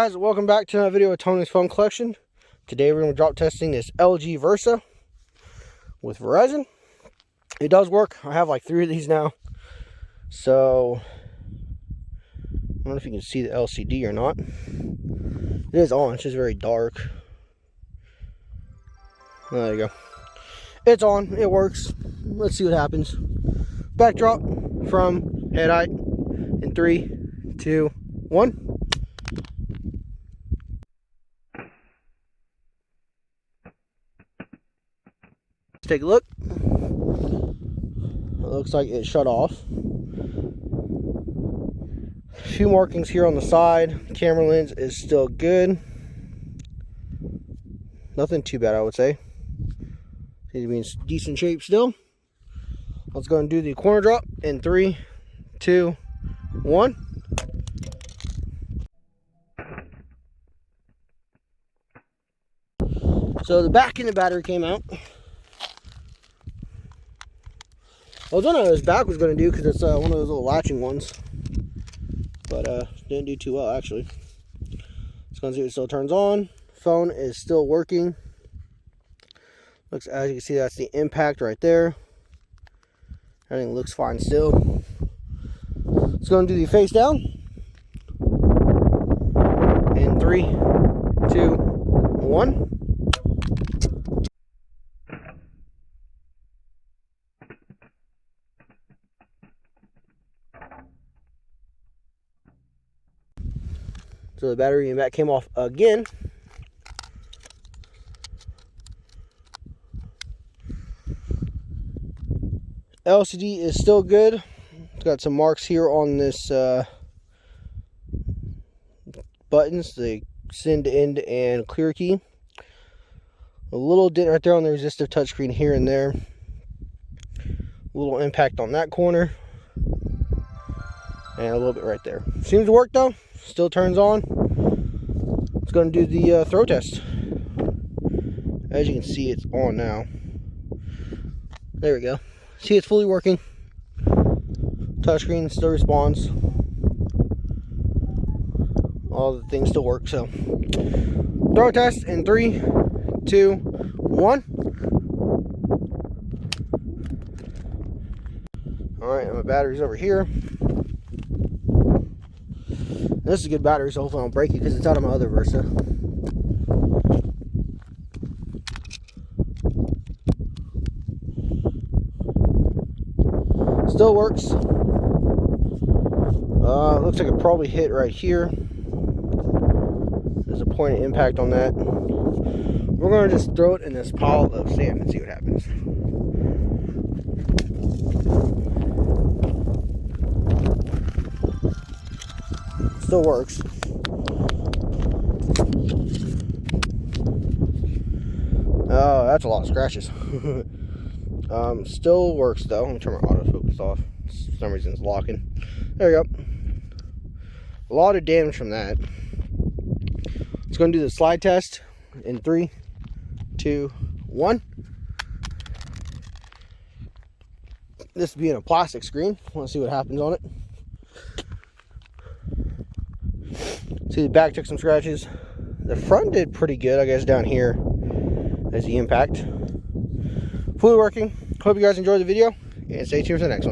Guys, welcome back to another video of Tony's phone collection. Today we're going to be drop testing this LG Versa with Verizon. It does work. I have like 3 of these now. So I don't know if you can see the LCD or not. It is on. It's just very dark. There you go. It's on. It works. Let's see what happens. Backdrop from head height in 3, 2, 1. Take a look. It looks like it shut off. A few markings here on the side. Camera lens is still good. Nothing too bad, I would say. Seems to be in decent shape still. Let's go and do the corner drop in 3, 2, 1. So the back and the battery came out. I was wondering how this back was going to do because it's one of those little latching ones. But didn't do too well, actually. Let's go and see if it still turns on. Phone is still working. Looks, as you can see, that's the impact right there. Everything looks fine still. Let's go and do the face down. In 3, 2, 1. So the battery and back came off again. LCD is still good. It's got some marks here on this buttons, the send, end, and clear key. A little dent right there on the resistive touchscreen here and there. A little impact on that corner. And a little bit right there. Seems to work though. Still turns on. Let's go and do the throw test. As you can see, it's on now. There we go. See, it's fully working. Touchscreen still responds. All the things still work. So, throw test in 3, 2, 1. Alright, and my battery's over here. This is a good battery, so hopefully I don't break it because it's out of my other Versa. Still works. Looks like it probably hit right here. There's a point of impact on that. We're going to just throw it in this pile of sand and see what happens. Still works. Oh, that's a lot of scratches. Still works though. Let me turn my autofocus off. For some reason it's locking. There we go. A lot of damage from that. Let's go and do the slide test in 3, 2, 1. This being a plastic screen. Let's see what happens on it. See, the back took some scratches. The front did pretty good, I guess, down here as the impact. Fully working. Hope you guys enjoyed the video, and stay tuned for the next one.